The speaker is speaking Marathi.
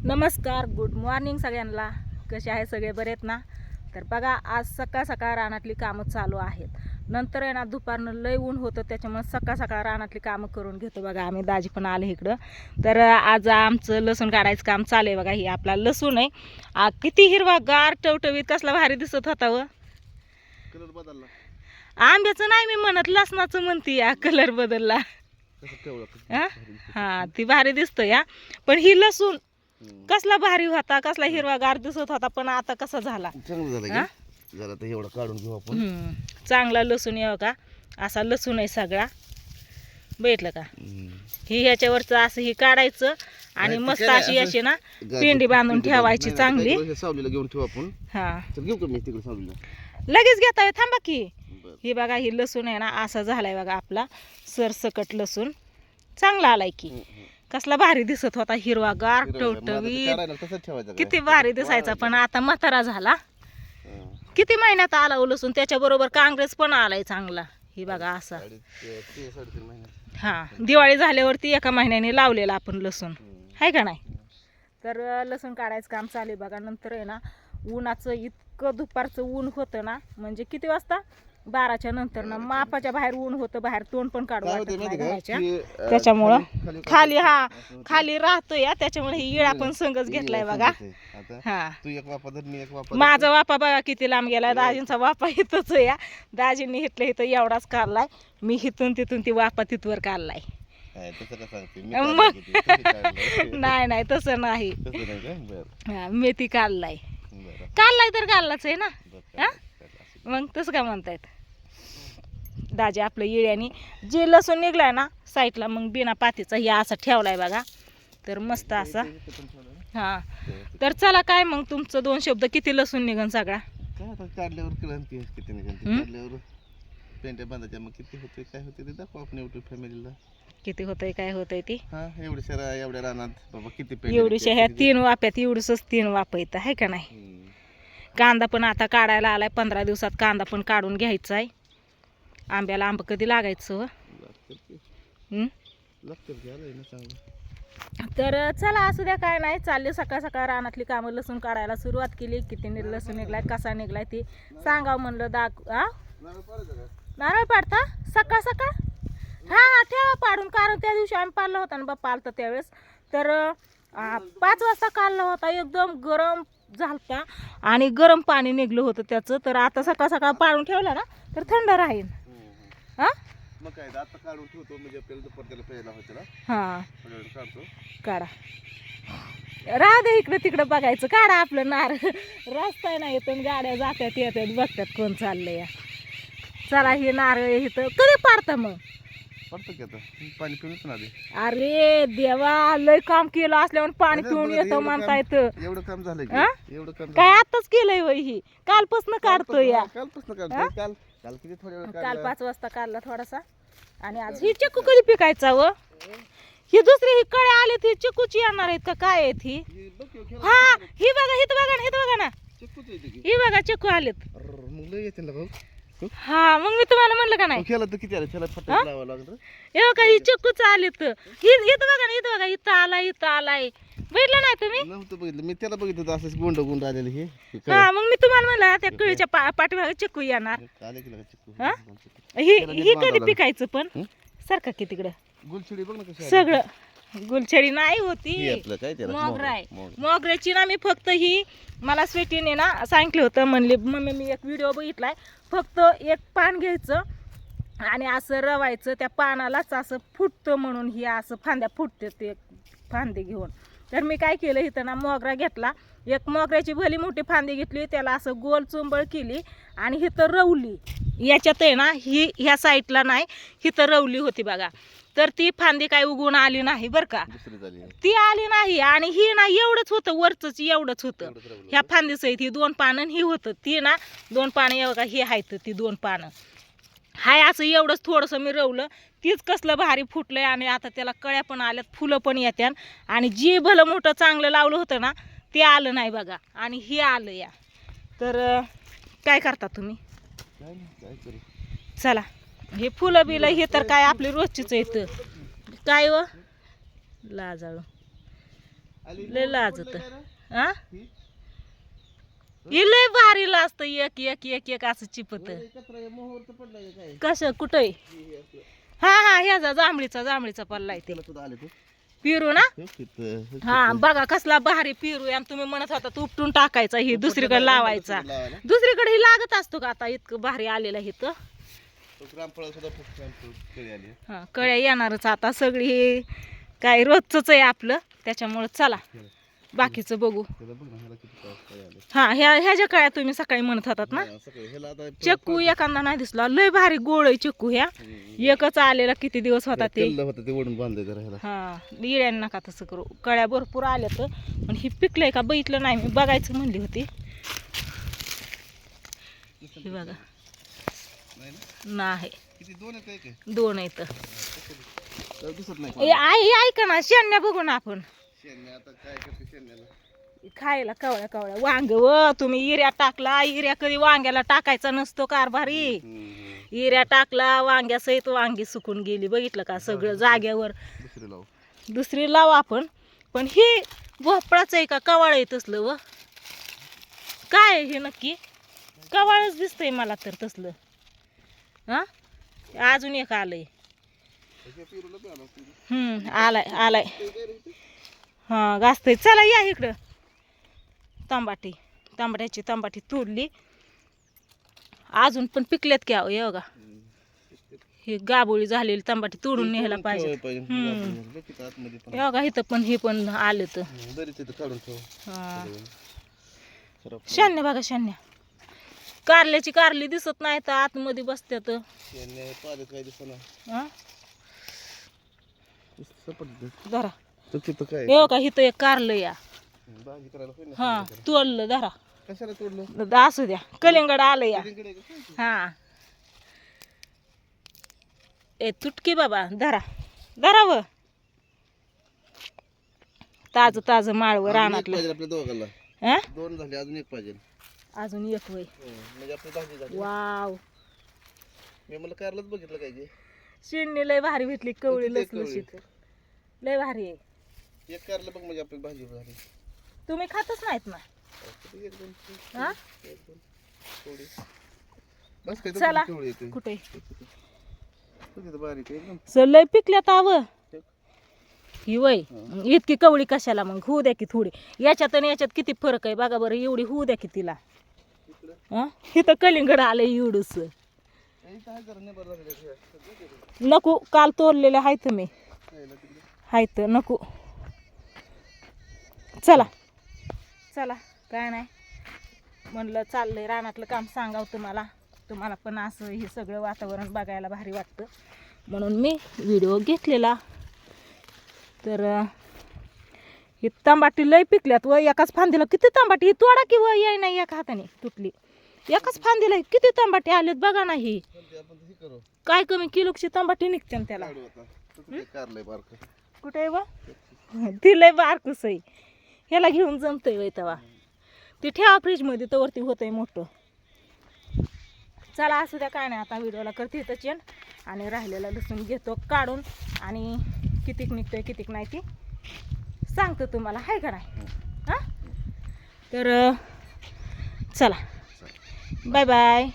नमस्कार, गुड मॉर्निंग सगळ्यांना. कसे आहे सगळे, बरे आहेत ना? तर बघा, आज सकाळ सकाळ रानातली कामं चालू आहेत. नंतर आहे ना दुपारनं लय ऊन होतं, त्याच्यामुळे सकाळ सकाळ रानातली कामं करून घेतो. बघा आम्ही दाजी पण आले इकडं. तर आज आमचं लसूण काढायचं काम चालू आहे. बघा ही आपला लसूण आहे. किती हिरवा गार टवटवीत कसला भारी दिसत होता व. कलर बदलला. आंब्याचं नाही मी म्हणत, लसणाचं म्हणते या. कलर बदलला. हा ती भारी दिसतो या. पण ही लसूण कसला भारी होता, कसला हिरवागार दिसत होता, पण आता कसा झाला. चांगलं झालं की जरा तर एवढं काढून घेऊ आपण. चांगला लसूण येऊ का, असा लसूण आहे सगळा. भेटलं का ही ह्याच्यावरचं असं ही काढायचं आणि मस्त अशी अशी ना पेंडी बांधून ठेवायची चांगली. सावलीला घेऊन ठेवू आपण. हा घेऊ का मी तिकडे सावलीला? लगेच घेता येईल, थांबा की. ही बघा ही लसूण आहे ना असा झालाय बघा आपला सरसकट लसूण. चांगला आलाय की. कसला भारी दिसत होता, हिरवागार टवटवीत, किती भारी दिसायचा. पण आता म्हातारा झाला. किती महिन्यात आला हो लसूण, त्याच्याबरोबर काँग्रेस पण आलाय चांगला. ही बघा असा. हा दिवाळी झाल्यावरती एका महिन्याने लावलेला आपण लसूण, आहे का नाही? तर लसूण काढायचं काम चालू आहे बघा. नंतर आहे ना उन्हाचं इतकं दुपारचं ऊन होतं ना, म्हणजे किती वाजता, 12च्या नंतर ना मापाच्या बाहेर ऊन होतं. बाहेर तोंड पण काढू वाटत नाही घराच्या. त्याच्यामुळं खाली राहतो या, त्याच्यामुळे ही इळा पण संगच घेतलाय बघा. हा माझा वापा बघा किती लांब गेलाय. दाजींचा वापा इथंच या. दाजींनी इथलं इथं एवढाच काढलाय. मी इथून तिथून ती वापा तिथवर काढलाय. नाही तसं नाही. मेथी काढलाय तर काढलाच आहे ना. हा मग तसं काय म्हणतायत दाजी. आपलं इळ्यानी जे लसूण निघलाय ना साईडला, मग बिना पातीचा या असा ठेवलाय बघा. तर मस्त असा. हा तर चला, काय मग तुमचं 2 शब्द, किती लसूण निघन सगळा? काढल्यावर कळन किती निघन. काढल्यावर पेंट्या बांधायच्या, मग किती होते काय होते ते दाखव आपण युट्यूब फॅमिलीला. किती होतंय काय होतंय ती. हा एवढ्या रानात बाबा किती एवढीशा ह्या 3 वाप्यात एवढंच 3 वाप येतं, आहे का नाही? कांदा पण आता काढायला आलाय. 15 दिवसात कांदा पण काढून घ्यायचा आहे. आंब्याला आंब कधी लागायचं? तर चला असू द्या, काय नाही. चालले सकाळ सकाळ रानातली कामं. लसूण काढायला सुरुवात केली. किती लसूण निघलाय, कसा निघलाय ती सांगावं म्हणलं. नारळ पाडता सकाळ सकाळ? हा ठेवा पाडून, कारण त्या दिवशी आम्ही पाडला होता ना बाप्पा आलता त्यावेळेस. तर 5 वाजता काढला होता. एकदम गरम झालता आणि गरम पाणी निघलं होतं त्याचं. तर आता सकाळ सकाळ पाडून ठेवला ना तर थंड राहील. हा मग काय आता काढून ठेवतो, म्हणजे आपल्याला दुपारच्याला प्यायला होतं ना. हा काढतो. काढा. राहू दे इकडं तिकडं बघायचं. काढा आपलं नारळ. रस्ता नाही येतो, गाड्या जात्यात येतात, बघतात कोण चाललंय या. चला हे नारळ इथं कधी पाडता मग? पडतो की आता पाणी पिऊनच ना. अरे देवा, लय काम केलं असल्यावर पाणी पिऊन येतं म्हणता येतं. एवढं काम झालं एवढं काम काय आताच केलंय वय ही? कालपासून काढतोय या. कालपासून काढतो. काल किती काल 5 वाजता काढला थोडासा. आणि आज ही चिकू कधी पिकायचा व? ही दुसरी ही कळे आली ती चिकूची येणार आहेत का काय आहेत ही? हा ही बघा, इथं बघा ना, इथं बघा ना, ही बघा चिकू आलेत. मग लय येते ना भाऊ. हा मग मी तुम्हाला म्हणलं का नाही? केलं तर किती आलं, त्याला फटाफट लावावं लागलं. हे का ही चिकूच आलेत. इथं बघा ना, इथं बघा, इथं आलाय. बघितलं नाही तुम्ही? नव्हतं बघितलं मी, त्याला बघितलं होतं असंच गुंड आलेलं हे. हा मग मी तुम्हाला म्हणलं त्या कळीच्या पाठीमागे चिकू येणार. हा ही कधी पिकायचं पण? सारखा की तिकडं गुलछडी बघ ना कशी सगळं. गुलछडी नाही होती, मोगरा आहे. मोगऱ्याची ना मी फक्त ही, मला स्वीटीने ना सांगितलं होतं, म्हणले मम्मी मी एक व्हिडिओ बघितलाय, फक्त एक पान घ्यायचं आणि असं रवायचं, त्या पानालाच असं फुटतं म्हणून ही असं फांद्या फुटते ते फांदी घेऊन. तर मी काय केलं, इथं ना मोगरा घेतला, एक मोगऱ्याची भली मोठी फांदी घेतली, त्याला असं गोल चुंबळ केली आणि हिथं रवली. याच्यात आहे ना ही ह्या साईडला नाही, हिथं रवली होती बघा. तर ती फांदी काय उगवून आली नाही बरं का, ती आली नाही. आणि ही ना एवढंच होतं, वरचंच एवढंच होतं ह्या फांदीचं. ही 2 पानं ही होतं, ती ना 2 पानं एवढं ही आहेत, ती 2 पानं हाय. असं एवढंच थोडंसं मी रवलं, तीच कसलं भारी फुटलंय. आणि आता त्याला कळ्या पण आल्यात, फुलं पण येत्यान. आणि जे भलं मोठं चांगलं लावलं होतं ना ते आलं नाही बघा, आणि हे आलं या. तर काय करता तुम्ही? चला हे फुलं बिलं हे तर काय आपली रोजचीच येतं काय व लाजाळू. लय लाजत हा हे लय भारीला असतं एक एक एक एक असं चिपत कसं कुठे हा हा ह्याचा जांभळीचा पल्ला आहे ते पिरू ना हा बघा कसला भारी पिरू आहे. आणि तुम्ही म्हणत होता तू उपटून टाकायचा ही दुसरीकडे लावायचा दुसरीकडे ही लागत असतो का आता इतकं भारी आलेलं इथं हा कळ्या येणारच आता सगळी काय रोजच आहे आपलं त्याच्यामुळे चला बाकीचं बघू हा ह्याच्या कळ्या तुम्ही सकाळी म्हणत होतात ना चक्कू एखादा नाही दिसला लय भारी गोळ आहे चक्कू ह्या एकच आलेला किती दिवस होता ते हा इड्यानं नका तसं करू कळ्या भरपूर आल्या तर पण ही पिकलंय का बघितलं नाही मी बघायचं म्हणली होती हे बघा नाही दोन आहेत आई ऐका ना शेण्या बघू ना आपण खायला कवळ्या कवळ्या वांग व तुम्ही इऱ्या टाकला इऱ्या कधी वांग्याला टाकायचा नसतो कारभारी इऱ्या टाकला वांग्यासहित वांगी सुकून गेली बघितलं का सगळं जाग्यावर दुसरी लाव आपण पण हे भोपळाच आहे का कवाळ आहे तसलं व काय आहे हे नक्की कवाळच दिसतंय मला तर तसलं हा अजून एक आलंय आलाय हा गाजतंय चला या इकडं तांबाट्याची तोडली अजून पण पिकल्यात की अहो हे बघा ही गाबोळी झालेली तांबाटी तोडून न्यायला पाहिजे हे बघा इथं पण हे पण आलं तर शान्या बघा शान्या कारल्याची कारली दिसत नाही तर आतमध्ये बसत्यात धरा हे बघा इथं एक कारलं या हा तोडलं धरा कशाला तोडलं असू द्या कलिंगड आलं या हा ए तुटकी बाबा धरा व ताज माळवर रानातलं आपल्या दोघांना हा दोन झाले अजून एक पाहिजे अजून एक होय म्हणजे आपली भाजी झाली वाव मी मला कारलंच बघितलं काय की शिंणी लय भारी भेटली कवळी लसलशीत लय भारी आहे एक कारलं बघ म्हणजे आपली भाजी झाली तुम्ही खातच नाहीत ना हा बस काय चला येते कुठे बारीक एकदम सर लय पिकल्यात आव ही वय इतकी कवळी कशाला मग होऊ द्या की थोडी याच्यात आणि याच्यात किती फरक आहे बघा बरं एवढी होऊ द्या की तिला इथं कलिंगड आलंय एवढूस नको काल तोडलेले आहेत मी आहेत नको चला काय नाही म्हणलं चाललंय रानातलं काम सांगावं तुम्हाला पण असं हे सगळं वातावरण बघायला भारी वाटतं म्हणून मी व्हिडिओ घेतलेला तर ही तांबाटी लय पिकल्यात व एकाच फांदीला किती तांबाटी ही तोडा की व याय नाही एका हाताने तुटली एकाच फांदीला किती तांबाटी आलेत बघा ना ही काय कमी किलोची तांबाटी निघते ना त्याला कुठे व ती लय बारकूस आहे ह्याला घेऊन जमतंय वय तेव्हा ती ठेवा फ्रीजमध्ये तर वरती होतंय मोठं चला असू द्या काय नाही आता व्हिडिओला करते इथं चेंज आणि राहिलेला लसूण घेतो काढून आणि कितीक निघतोय कितीक नाही ती सांगतो तुम्हाला हाय का नाही हां तर चला बाय बाय